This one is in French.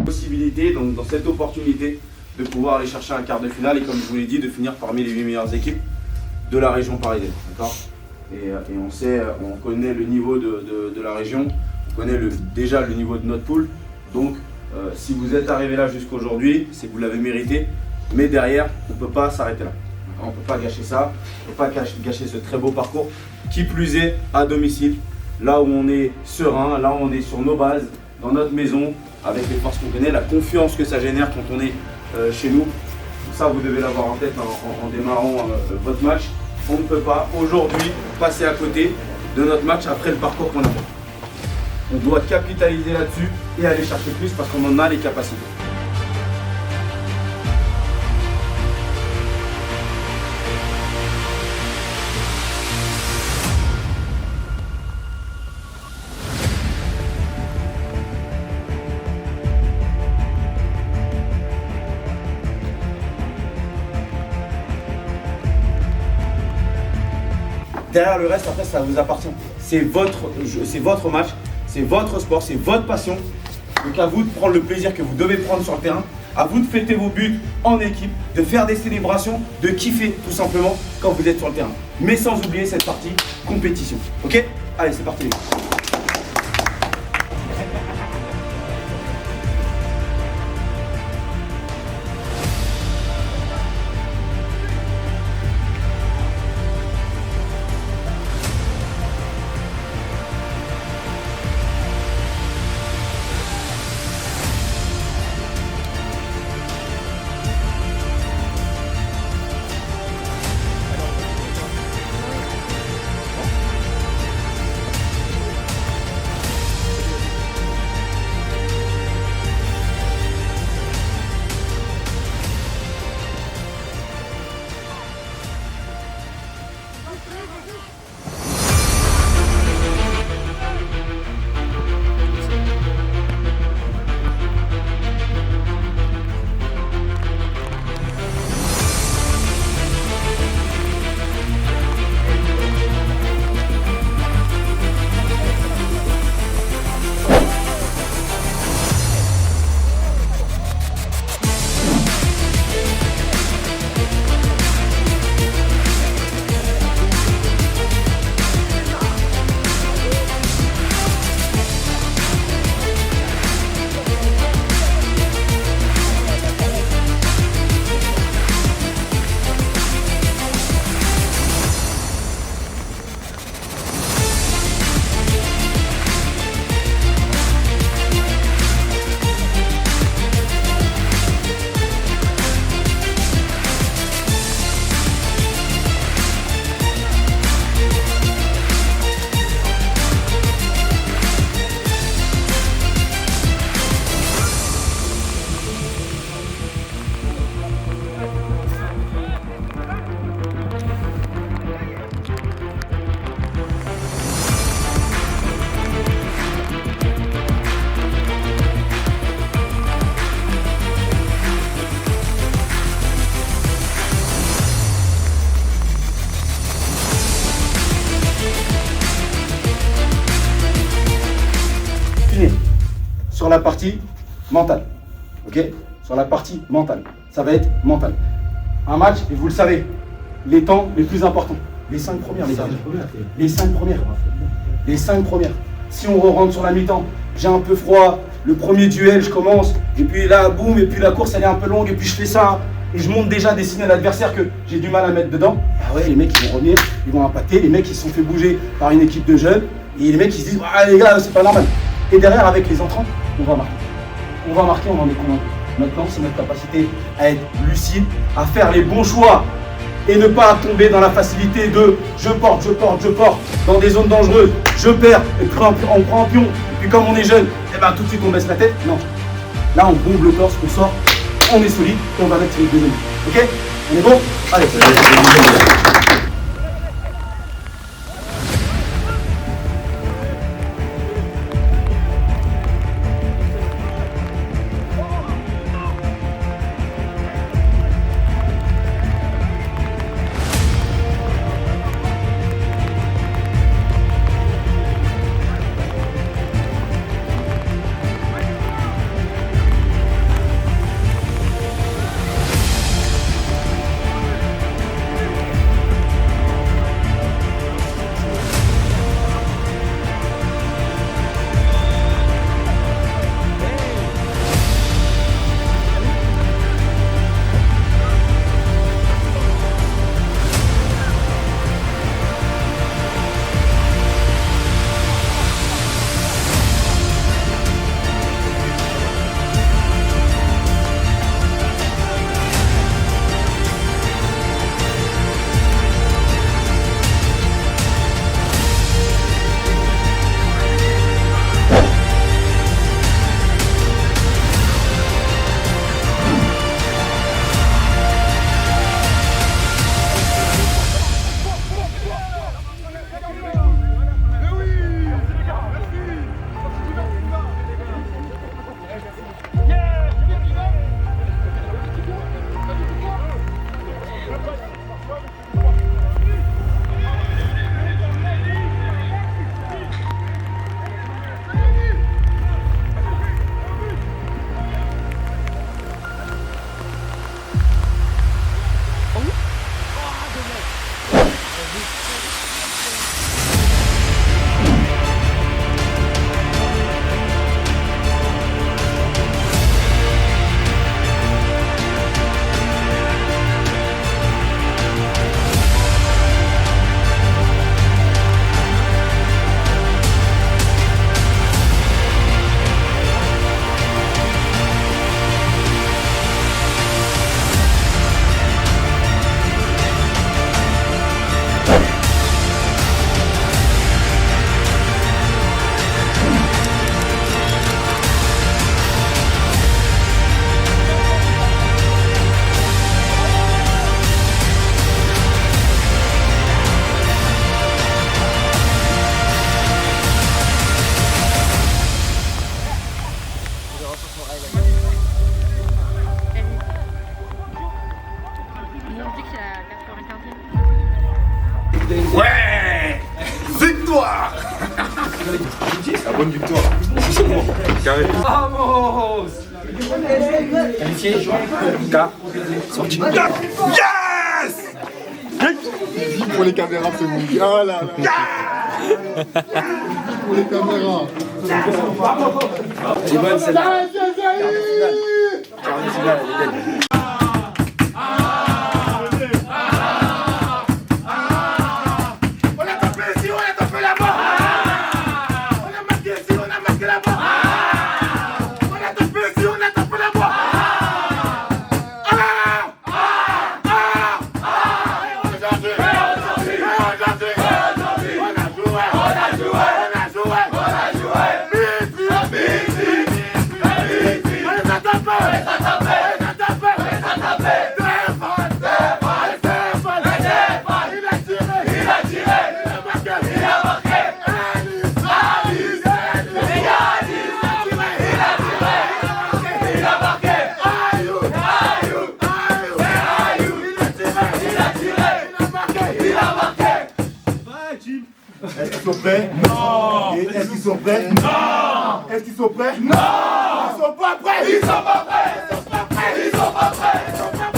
Possibilité, donc dans cette opportunité, de pouvoir aller chercher un quart de finale et comme je vous l'ai dit, de finir parmi les 8 meilleures équipes de la région parisienne. D'accord ? Et on sait, on connaît le niveau de la région, on connaît déjà le niveau de notre poule. Donc si vous êtes arrivé là jusqu'aujourd'hui, c'est que vous l'avez mérité. Mais derrière, on ne peut pas s'arrêter là. On ne peut pas gâcher ça, on ne peut pas gâcher ce très beau parcours. Qui plus est, à domicile, là où on est serein, là où on est sur nos bases, dans notre maison, avec les forces qu'on connaît, la confiance que ça génère quand on est chez nous. Ça, vous devez l'avoir en tête en démarrant votre match. On ne peut pas aujourd'hui passer à côté de notre match après le parcours qu'on a fait. On doit capitaliser là-dessus et aller chercher plus parce qu'on en a les capacités. Derrière le reste, après, ça vous appartient. C'est votre match, c'est votre sport, c'est votre passion. Donc à vous de prendre le plaisir que vous devez prendre sur le terrain. À vous de fêter vos buts en équipe, de faire des célébrations, de kiffer tout simplement quand vous êtes sur le terrain. Mais sans oublier cette partie compétition. Ok ? Allez, c'est parti les gars. Sur la partie mentale, ok? Sur la partie mentale, ça va être mental. Un match, et vous le savez, les temps les plus importants, les 5 premières, les gars. Les 5 premières. Les 5 premières. Si on rentre sur la mi-temps, j'ai un peu froid, le premier duel, je commence, et puis là, boum, et puis la course, elle est un peu longue, et puis je fais ça, et je montre déjà des signes à l'adversaire que j'ai du mal à mettre dedans. Ah ouais, les mecs, ils vont revenir, ils vont impacter, les mecs, ils se sont fait bouger par une équipe de jeunes, et les mecs, ils se disent, ah les gars, c'est pas normal. Et derrière, avec les entrants, on va marquer. On va marquer, on en est convaincu. Maintenant, c'est notre capacité à être lucide, à faire les bons choix et ne pas tomber dans la facilité de je porte dans des zones dangereuses, je perds, et puis on prend un pion, et puis comme on est jeune, et ben tout de suite on baisse la tête. Non. Là, on bombe le torse, on sort, on est solide et on va mettre les deuxièmes. Ok? On est bon? Allez, La bonne victoire. Carré. Vamos! Qualifié. K. Sorti. Yes! Pour les caméras, c'est bon. Ah là là. Pour les caméras. Elle est bonne celle-là. Quart de finale, elle est belle. Est-ce qu'ils sont prêts? Non! Est-ce qu'ils sont prêts? Non! Est-ce qu'ils sont prêts? Non! Ils sont pas prêts! Ils sont pas prêts! Ils sont pas prêts! Ils sont pas prêts!